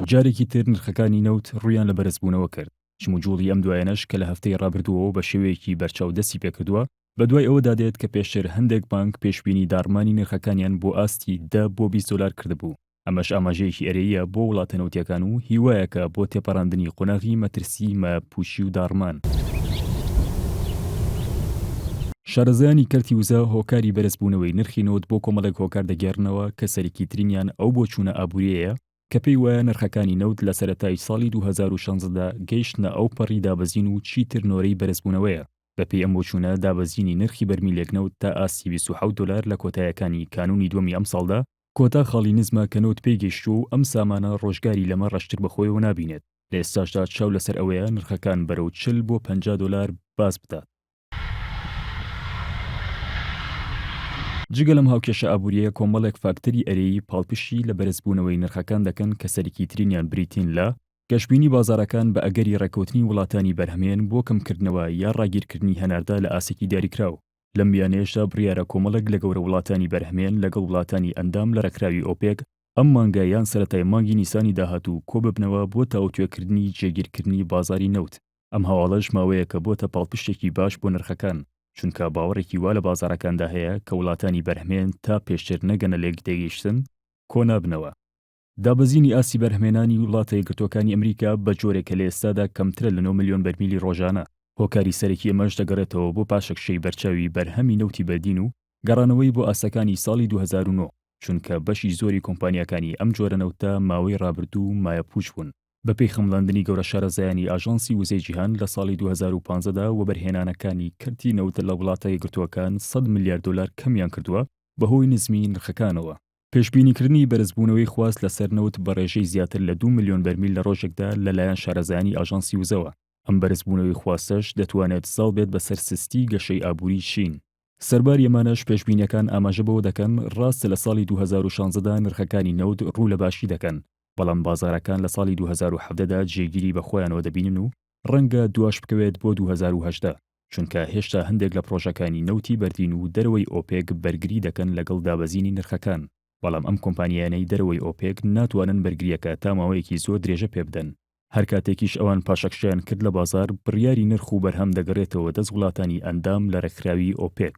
جارێکی تر نرخەکانی نەوت ڕوویان لە بەرزبوونەوە کرد. چموجوڵی ئەم دوایەنەش کە لە هەفتەی ڕابردووەوە بە شێوەیەکی بەرچاو دەستی پێکردووە بە دوای ئەوەدا دێت کە پێشتر هەندێک بانک پێشبینی داڕمانی نرخەکانیان بۆ ئاستی 10 بۆ 20 دلار کردبوو. ئەمەش ئاماژەیەکی ئەرەیە بۆ وڵاتە نەوتیەکان و هیوایەکە بۆ تێپەڕاندنی قۆناغی مەترسی مایەپووشی و داڕمان. شارەزایانی کەرتی وزە هۆکاری بەرزبوونەوەی نرخی نەوت بۆ کۆمەڵێک هۆکار دەگێڕنەوە کە سەرەکی ترینیان ئەو بۆ چوونە ئابووریەیە کە پێی وایە نرخەکانی نەوت لە سەرەتای ساڵی 2016دا گەیشتنە ئەو پەڕی دابەزین و چیتر نۆرەی بەرزبوونەوەیە. بەپێی ئەم بۆچوونە دابەزینی نرخی بەرمیلێک نەوت تا ئاستی 27 دلار لە کۆتایەکانی کانونی دووەمی ئەم ساڵدا کۆتا خاڵی نزمە کە نەوت پێی گەیشت و ئەم سامانە ڕۆژگاری لەمە ڕەشتر بەخۆیەوە نابینێت. لە ئێستاشدا چاو لەسەر ئەوەیە نرخەکان بەرەو 40 بۆ 50 دلار باز بدات. جگە لەم هاوکێشە ئابووریەیە کۆمەڵێک فاکتەری ئەرێیی پاڵپشتی لە بەرزبوونەوەی نرخەکان دەکەن کە سەرەکی ترینیان بریتین لە گەشتبینی بازاڕەکان بە ئەگەری ڕێکەوتنی وڵاتانی بەرهەمێن بۆ کەمکردنەوە یا ڕاگیرکردنی هەناردا لە ئاسێکی دیاریکراو. لەم میانەیەشدا بڕیارە کۆمەڵێک لە گەورە وڵاتانی بەرهەمێن لەگەڵ وڵاتانی ئەندام لە ڕێکراوی ئۆپێک ئەم مانگە یان سەرەتای مانگی نیسانی داهاتوو کۆ ببنەوە بۆ تاوتوێکردنی جێگیرکردنی بازاری نەوت. ئەم هەواڵەش ماوەیە کە بۆتە پاڵپشتێکی باش بۆ نرخەکان، چونکە باوەڕێکی وا لە بازاڕەکاندا هەیە کە وڵاتانی بەرهەمێن تا پێشتر نەگەنە لێک تێگەیشتن کۆ نابنەوە. دابەزینی ئاسی بەرهەمێنانی وڵاتە یەکگرتووەکانی ئەمریکا بە جۆرێکە لە ئێستادا کەمترە لە 9 ملیۆن بەرمیلی ڕۆژانە. هۆکاری سەرەکی ئەمەش دەگەڕێتەوە بۆ پاشەکشەی بەرچاوی بەرهەمی نەوتی بەردین و گەڕانەوەی بۆ ئاسەکانی ساڵی 2009، چونکە بەشی زۆری کۆمپانیەکانی ئەم جۆرە نەوتە ماوەی ڕابردوو مایەپووچ بوون. بەپێی خەمڵاندنی گەورە شارەزایانی ئاژانسی وزەی جیهان لە ساڵی 2015دا وەبەرهێنانەکانی کەرتی نەوت لە وڵاتە یەکگرتووەکان 100 میلیارد دلار کەمیان کردووە بەهۆی نزمی نرخەکانەوە. پێشبینیکردنی بەرزبوونەوەی خواست لەسەر نەوت بە ڕێژەی زیاتر لە 2 ملیۆن بەرمیل لە ڕۆژێکدا لەلایەن شارەزایانی ئاژانسی وزەوە. ئەم بەرزبوونەوەی خواستەش دەتوانێت ساڵ بێت بەسەر سستی گەشەی ئابووری چین. سەرباری ئەمانەش پێشبینیەکان ئاماژە بەوە دەکەن ڕاستە لە ساڵی 2016دا نرخەکانی نەوت ڕوو لە باشی دەکەن، بەڵام بازاڕەکان لە ساڵی 2017دا جێگیری بە خۆیانەوە دەبینن و ڕەنگە دواش بکەوێت بۆ 2018، چونکە هێشتا هەندێک لە پرۆژەکانی نەوتی بەردین و دەرەوەی ئۆپێک بەرگری دەکەن لەگەڵ دابەزینی نرخەکان. بەڵام ئەم کۆمپانیانەی دەرەوەی ئۆپێک ناتوانن بەرگریەکە تا ماوەیەکی زۆر درێژە پێ بدەن. هەر کاتێکیش ئەوان پاشەکشیان کرد لە بازار، بڕیاری نرخ و بەرهەم دەگەڕێتەوە دەست وڵاتانی ئەندام لە ڕێکخراوی ئۆپێک.